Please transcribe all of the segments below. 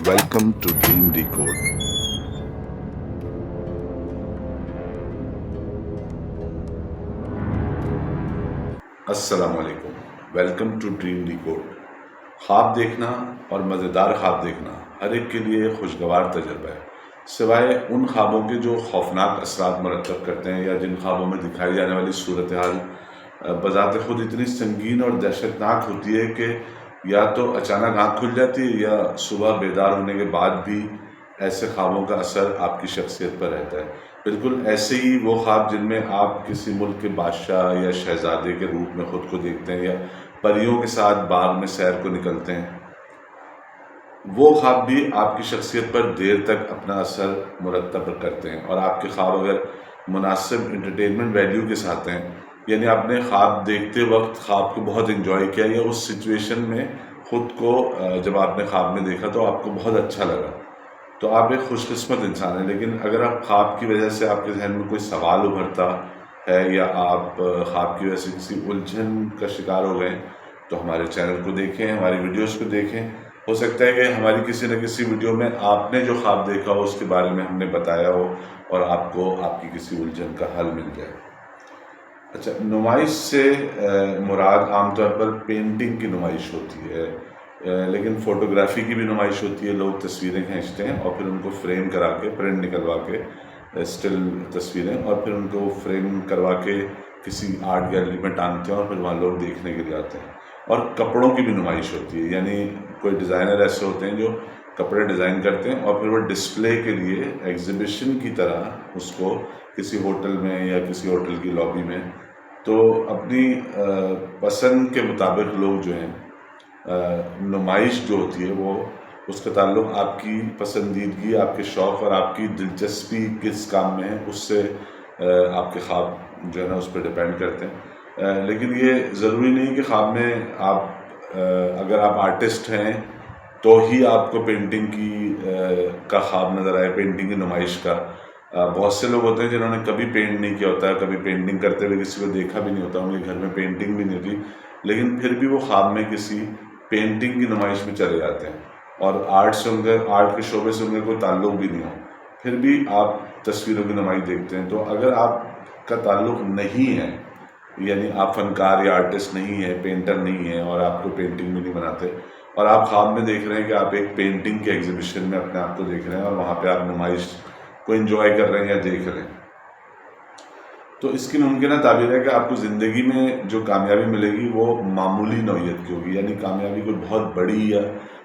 Welcome to Dream Decode. السلام علیکم. Welcome to Dream Decode. خواب دیکھنا اور مزیدار خواب دیکھنا ہر ایک کے لیے خوشگوار تجربہ ہے، سوائے ان خوابوں کے جو خوفناک اثرات مرتب کرتے ہیں یا جن خوابوں میں دکھائی جانے والی صورتحال بذات خود اتنی سنگین اور دہشتناک ہوتی ہے کہ یا تو اچانک آنکھ کھل جاتی ہے یا صبح بیدار ہونے کے بعد بھی ایسے خوابوں کا اثر آپ کی شخصیت پر رہتا ہے. بالکل ایسے ہی وہ خواب جن میں آپ کسی ملک کے بادشاہ یا شہزادے کے روپ میں خود کو دیکھتے ہیں یا پریوں کے ساتھ باغ میں سیر کو نکلتے ہیں، وہ خواب بھی آپ کی شخصیت پر دیر تک اپنا اثر مرتب کرتے ہیں. اور آپ کے خواب اگر مناسب انٹرٹینمنٹ ویلیو کے ساتھ ہیں، یعنی آپ نے خواب دیکھتے وقت خواب کو بہت انجوائے کیا یا اس سچویشن میں خود کو جب آپ نے خواب میں دیکھا تو آپ کو بہت اچھا لگا، تو آپ ایک خوش قسمت انسان ہیں. لیکن اگر آپ خواب کی وجہ سے آپ کے ذہن میں کوئی سوال ابھرتا ہے یا آپ خواب کی وجہ سے کسی الجھن کا شکار ہو گئے تو ہمارے چینل کو دیکھیں، ہماری ویڈیوز کو دیکھیں. ہو سکتا ہے کہ ہماری کسی نہ کسی ویڈیو میں آپ نے جو خواب دیکھا ہو اس کے بارے میں ہم نے بتایا ہو اور آپ کو آپ کی کسی الجھن کا حل مل جائے. اچھا، نمائش سے مراد عام طور پر پینٹنگ کی نمائش ہوتی ہے، لیکن فوٹوگرافی کی بھی نمائش ہوتی ہے. لوگ تصویریں کھینچتے ہیں اور پھر ان کو فریم کرا کے پرنٹ نکلوا کے اسٹل تصویریں اور پھر ان کو فریم کروا کے کسی آرٹ گیلری میں ٹانگتے ہیں اور پھر وہاں لوگ دیکھنے کے لیے آتے ہیں. اور کپڑوں کی بھی نمائش ہوتی ہے، یعنی کوئی ڈیزائنر ایسے ہوتے ہیں جو کپڑے ڈیزائن کرتے ہیں اور پھر وہ ڈسپلے کے لیے ایگزیبیشن کی طرح اس کو کسی ہوٹل میں یا کسی ہوٹل کی لابی میں، تو اپنی پسند کے مطابق لوگ جو ہیں نمائش جو ہوتی ہے وہ اس کا تعلق آپ کی پسندیدگی، آپ کے شوق اور آپ کی دلچسپی کس کام میں ہے اس سے آپ کے خواب جو ہے نا اس پہ ڈپینڈ کرتے ہیں. لیکن یہ ضروری نہیں کہ خواب میں آپ اگر آپ آرٹسٹ ہیں تو ہی آپ کو پینٹنگ کی کا خواب نظر آئے، پینٹنگ کی نمائش کا. بہت سے لوگ ہوتے ہیں جنہوں نے کبھی پینٹ نہیں کیا ہوتا ہے، کبھی پینٹنگ کرتے ہوئے کسی کو دیکھا بھی نہیں ہوتا، ان کے گھر میں پینٹنگ بھی نہیں ہوتی، لیکن پھر بھی وہ خواب میں کسی پینٹنگ کی نمائش میں چلے جاتے ہیں اور آرٹ کے شعبے سے ان کا کوئی تعلق بھی نہیں ہو، پھر بھی آپ تصویروں کی نمائش دیکھتے ہیں. تو اگر آپ کا تعلق نہیں ہے، یعنی آپ فنکار یا آرٹسٹ نہیں ہیں، پینٹر نہیں ہیں اور آپ کو پینٹنگ بھی نہیں بناتے اور آپ خواب میں دیکھ رہے ہیں کہ آپ ایک پینٹنگ کے ایگزیبیشن میں اپنے آپ کو دیکھ رہے ہیں اور وہاں پہ آپ نمائش کو انجوائے کر رہے ہیں یا دیکھ رہے ہیں، تو اس کی ممکنہ تعبیر ہے کہ آپ کو زندگی میں جو کامیابی ملے گی وہ معمولی نوعیت کی ہوگی. یعنی کامیابی کوئی بہت بڑی یا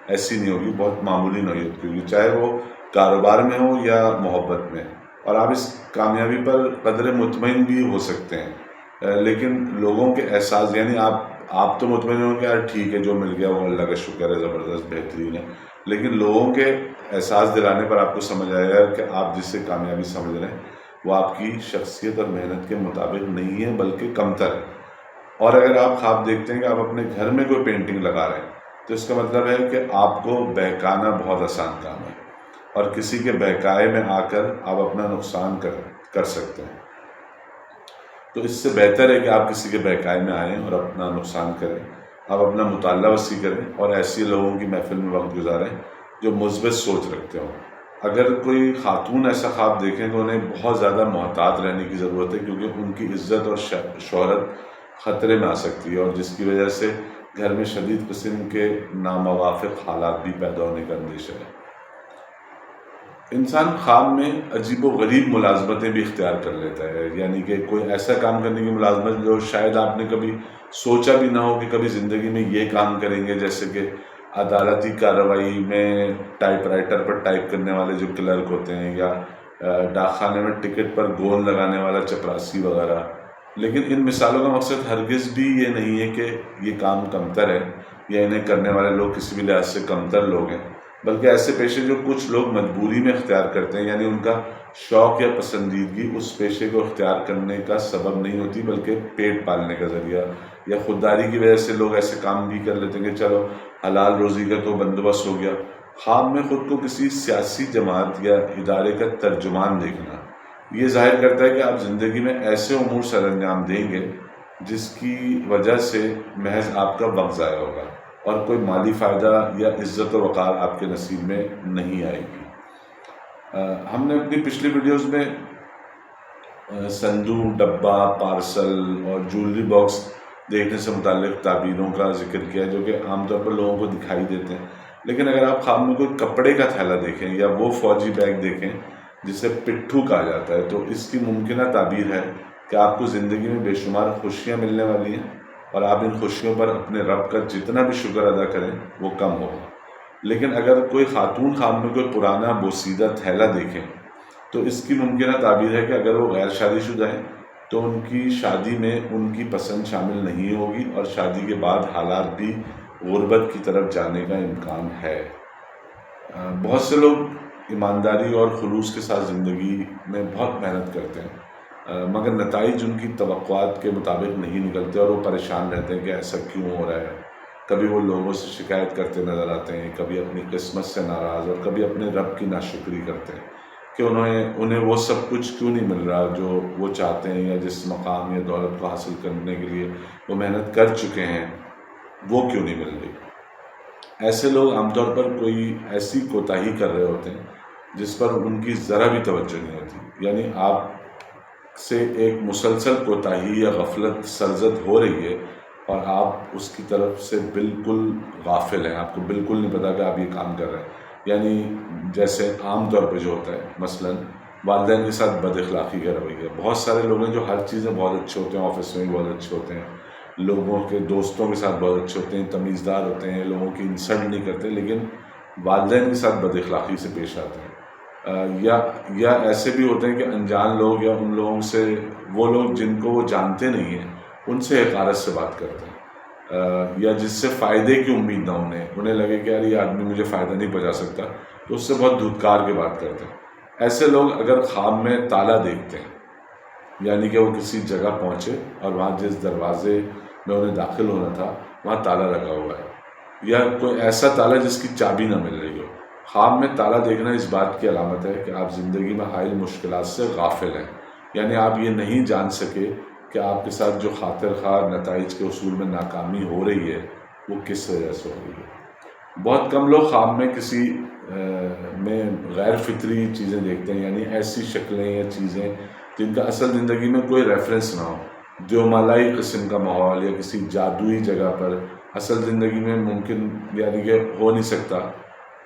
ایسی نہیں ہوگی، بہت معمولی نوعیت کی ہوگی، چاہے وہ کاروبار میں ہو یا محبت میں. اور آپ اس کامیابی پر قدر مطمئن بھی ہو سکتے ہیں، لیکن لوگوں کے احساس، یعنی آپ تو مطمئن ہوں کہ یار ٹھیک ہے جو مل گیا وہ اللہ کا شکر ہے، زبردست بہترین ہے، لیکن لوگوں کے احساس دلانے پر آپ کو سمجھ آئے گا کہ آپ جسے کامیابی سمجھ رہے ہیں وہ آپ کی شخصیت اور محنت کے مطابق نہیں ہے بلکہ کمتر ہے. اور اگر آپ خواب دیکھتے ہیں کہ آپ اپنے گھر میں کوئی پینٹنگ لگا رہے ہیں تو اس کا مطلب ہے کہ آپ کو بہکانا بہت آسان کام ہے اور کسی کے بہکائے میں آ کر آپ اپنا نقصان کر سکتے ہیں. تو اس سے بہتر ہے کہ آپ کسی کے بہکائے میں آئیں اور اپنا نقصان کریں، آپ اپنا مطالعہ وسیع کریں اور ایسی لوگوں کی محفل میں وقت گزاریں جو مثبت سوچ رکھتے ہوں. اگر کوئی خاتون ایسا خواب دیکھیں تو انہیں بہت زیادہ محتاط رہنے کی ضرورت ہے، کیونکہ ان کی عزت اور شہرت خطرے میں آ سکتی ہے اور جس کی وجہ سے گھر میں شدید قسم کے ناموافق حالات بھی پیدا ہونے کا اندیشہ ہے. انسان خواب میں عجیب و غریب ملازمتیں بھی اختیار کر لیتا ہے، یعنی کہ کوئی ایسا کام کرنے کی ملازمت جو شاید آپ نے کبھی سوچا بھی نہ ہو کہ کبھی زندگی میں یہ کام کریں گے، جیسے کہ عدالتی کارروائی میں ٹائپ رائٹر پر ٹائپ کرنے والے جو کلرک ہوتے ہیں یا ڈاک خانے میں ٹکٹ پر گول لگانے والا چپراسی وغیرہ. لیکن ان مثالوں کا مقصد ہرگز بھی یہ نہیں ہے کہ یہ کام کمتر ہے یا انہیں کرنے والے لوگ کسی بھی لحاظ سے کمتر لوگ ہیں، بلکہ ایسے پیشے جو کچھ لوگ مجبوری میں اختیار کرتے ہیں، یعنی ان کا شوق یا پسندیدگی اس پیشے کو اختیار کرنے کا سبب نہیں ہوتی بلکہ پیٹ پالنے کا ذریعہ، یا خودداری کی وجہ سے لوگ ایسے کام بھی کر لیتے ہیں کہ چلو حلال روزی کا تو بندوبست ہو گیا. خواب میں خود کو کسی سیاسی جماعت یا ادارے کا ترجمان دیکھنا یہ ظاہر کرتا ہے کہ آپ زندگی میں ایسے امور سر انجام دیں گے جس کی وجہ سے محض آپ کا وقت ضائع ہوگا. اور کوئی مالی فائدہ یا عزت و وقار آپ کے نصیب میں نہیں آئے گی۔ ہم نے اپنی پچھلی ویڈیوز میں صندوق، ڈبہ، پارسل اور جولری باکس دیکھنے سے متعلق تعبیروں کا ذکر کیا جو کہ عام طور پر لوگوں کو دکھائی دیتے ہیں، لیکن اگر آپ خواب میں کوئی کپڑے کا تھیلا دیکھیں یا وہ فوجی بیگ دیکھیں جسے پٹھو کہا جاتا ہے، تو اس کی ممکنہ تعبیر ہے کہ آپ کو زندگی میں بے شمار خوشیاں ملنے والی ہیں اور آپ ان خوشیوں پر اپنے رب کا جتنا بھی شکر ادا کریں وہ کم ہوگا۔ لیکن اگر کوئی خاتون خواب میں کوئی پرانا بوسیدہ تھیلا دیکھیں تو اس کی ممکنہ تعبیر ہے کہ اگر وہ غیر شادی شدہ ہیں تو ان کی شادی میں ان کی پسند شامل نہیں ہوگی اور شادی کے بعد حالات بھی غربت کی طرف جانے کا امکان ہے۔ بہت سے لوگ ایمانداری اور خلوص کے ساتھ زندگی میں بہت محنت کرتے ہیں، مگر نتائج ان کی توقعات کے مطابق نہیں نکلتے اور وہ پریشان رہتے ہیں کہ ایسا کیوں ہو رہا ہے۔ کبھی وہ لوگوں سے شکایت کرتے نظر آتے ہیں، کبھی اپنی قسمت سے ناراض اور کبھی اپنے رب کی ناشکری کرتے ہیں کہ انہیں وہ سب کچھ کیوں نہیں مل رہا جو وہ چاہتے ہیں، یا جس مقام یا دولت کو حاصل کرنے کے لیے وہ محنت کر چکے ہیں وہ کیوں نہیں مل رہی۔ ایسے لوگ عام طور پر کوئی ایسی کوتاہی کر رہے ہوتے ہیں جس پر ان کی ذرا بھی توجہ نہیں ہوتی، یعنی آپ سے ایک مسلسل کوتاہی یا غفلت سرزد ہو رہی ہے اور آپ اس کی طرف سے بالکل غافل ہیں، آپ کو بالکل نہیں پتا کہ آپ یہ کام کر رہے ہیں۔ یعنی جیسے عام طور پہ جو ہوتا ہے، مثلاً والدین کے ساتھ بد اخلاقی کا رویہ۔ بہت سارے لوگ ہیں جو ہر چیز میں بہت اچھے ہوتے ہیں، آفس میں بھی بہت اچھے ہوتے ہیں، لوگوں کے دوستوں کے ساتھ بہت اچھے ہوتے ہیں، تمیزدار ہوتے ہیں، لوگوں کی انسلٹ نہیں کرتے، لیکن والدین کے ساتھ بد اخلاقی سے پیش آتے ہیں۔ یا ایسے بھی ہوتے ہیں کہ انجان لوگ یا ان لوگوں سے، وہ لوگ جن کو وہ جانتے نہیں ہیں ان سے حقارت سے بات کرتے ہیں، یا جس سے فائدے کی امید نہ انہیں لگے کہ یار یہ آدمی مجھے فائدہ نہیں پہنچا سکتا، تو اس سے بہت دھتکار کے بات کرتے ہیں۔ ایسے لوگ اگر خواب میں تالا دیکھتے ہیں، یعنی کہ وہ کسی جگہ پہنچے اور وہاں جس دروازے میں انہیں داخل ہونا تھا وہاں تالا لگا ہوا ہے، یا کوئی ایسا تالا جس کی چابی نہ مل رہی ہو۔ خواب میں تالا دیکھنا اس بات کی علامت ہے کہ آپ زندگی میں حائل مشکلات سے غافل ہیں، یعنی آپ یہ نہیں جان سکے کہ آپ کے ساتھ جو خاطر خواہ نتائج کے حصول میں ناکامی ہو رہی ہے وہ کس وجہ سے ہو رہی ہے۔ بہت کم لوگ خواب میں کسی میں غیر فطری چیزیں دیکھتے ہیں، یعنی ایسی شکلیں یا چیزیں جن کا اصل زندگی میں کوئی ریفرنس نہ ہو، دیومالائی قسم کا ماحول یا کسی جادوئی جگہ پر اصل زندگی میں ممکن یعنی کہ ہو نہیں سکتا،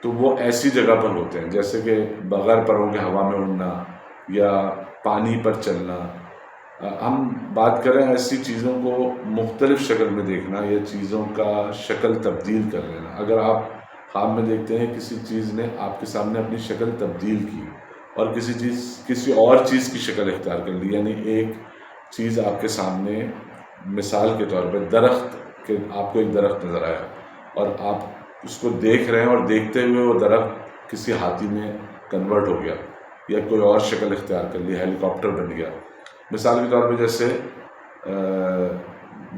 تو وہ ایسی جگہ پر ہوتے ہیں جیسے کہ بغیر پروں کے ہوا میں اڑنا یا پانی پر چلنا۔ ہم بات کریں ایسی چیزوں کو مختلف شکل میں دیکھنا یا چیزوں کا شکل تبدیل کر لینا۔ اگر آپ خواب میں دیکھتے ہیں کسی چیز نے آپ کے سامنے اپنی شکل تبدیل کی اور کسی اور چیز کی شکل اختیار کر لی، یعنی ایک چیز آپ کے سامنے مثال کے طور پہ درخت کہ آپ کو ایک درخت نظر آیا اور آپ اس کو دیکھ رہے ہیں اور دیکھتے ہوئے وہ درخت کسی ہاتھی میں کنورٹ ہو گیا یا کوئی اور شکل اختیار کر لی، ہیلی کاپٹر بن گیا۔ مثال کے طور پہ جیسے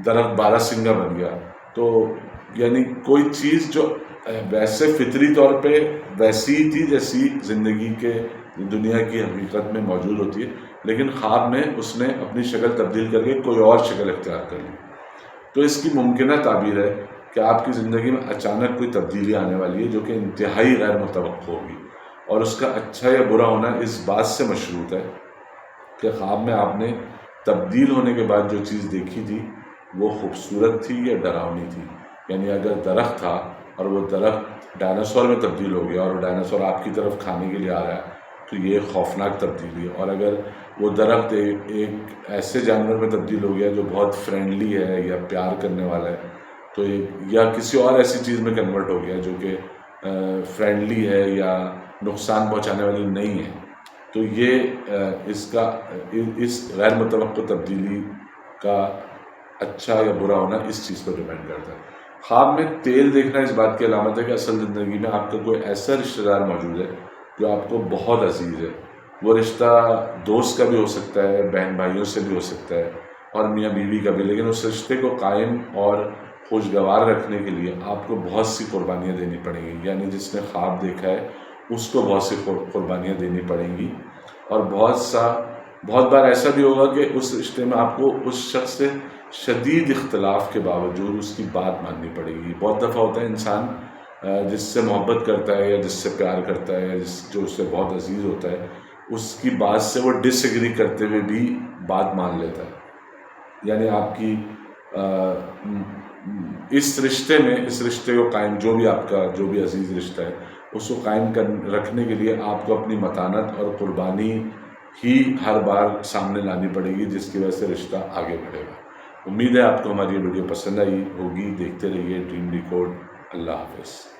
درخت بارہ سنگا بن گیا، تو یعنی کوئی چیز جو ویسے فطری طور پہ ویسی ہی تھی جیسی زندگی کے دنیا کی حقیقت میں موجود ہوتی ہے، لیکن خواب میں اس نے اپنی شکل تبدیل کر کے کوئی اور شکل اختیار کر لی۔ تو اس کی ممکنہ تعبیر ہے کہ آپ کی زندگی میں اچانک کوئی تبدیلی آنے والی ہے جو کہ انتہائی غیر متوقع ہوگی، اور اس کا اچھا یا برا ہونا اس بات سے مشروط ہے کہ خواب میں آپ نے تبدیل ہونے کے بعد جو چیز دیکھی تھی وہ خوبصورت تھی یا ڈراؤنی تھی۔ یعنی اگر درخت تھا اور وہ درخت ڈائناسور میں تبدیل ہو گیا اور وہ ڈائناسور آپ کی طرف کھانے کے لیے آ رہا ہے تو یہ خوفناک تبدیلی ہے، اور اگر وہ درخت ایک ایسے جانور میں تبدیل ہو گیا جو بہت فرینڈلی ہے یا پیار کرنے والا ہے، تو یا کسی اور ایسی چیز میں کنورٹ ہو گیا جو کہ فرینڈلی ہے یا نقصان پہنچانے والی نہیں ہے، تو یہ اس غیر متوقع تبدیلی کا اچھا یا برا ہونا اس چیز پر ڈیپینڈ کرتا ہے۔ خواب میں تیل دیکھنا اس بات کی علامت ہے کہ اصل زندگی میں آپ کا کوئی ایسا رشتہ دار موجود ہے جو آپ کو بہت عزیز ہے۔ وہ رشتہ دوست کا بھی ہو سکتا ہے، بہن بھائیوں سے بھی ہو سکتا ہے، اور میاں بیوی کا بھی، لیکن اس رشتے کو قائم اور خوشگوار رکھنے کے لیے آپ کو بہت سی قربانیاں دینی پڑیں گی۔ یعنی جس نے خواب دیکھا ہے اس کو بہت سی قربانیاں دینی پڑیں گی، اور بہت بار ایسا بھی ہوگا کہ اس رشتے میں آپ کو اس شخص سے شدید اختلاف کے باوجود اس کی بات ماننی پڑے گی۔ بہت دفعہ ہوتا ہے انسان جس سے محبت کرتا ہے یا جس سے پیار کرتا ہے یا جو اس سے بہت عزیز ہوتا ہے، اس کی بات سے وہ ڈس ایگری کرتے ہوئے بھی بات مان لیتا ہے۔ یعنی آپ کی اس رشتے کو قائم، جو بھی آپ کا جو بھی عزیز رشتہ ہے، اس کو قائم رکھنے کے لیے آپ کو اپنی متانت اور قربانی ہی ہر بار سامنے لانی پڑے گی، جس کی وجہ سے رشتہ آگے بڑھے گا۔ امید ہے آپ کو ہماری یہ ویڈیو پسند آئی ہوگی۔ دیکھتے رہیے ڈریم ڈیکوڈ۔ اللہ حافظ۔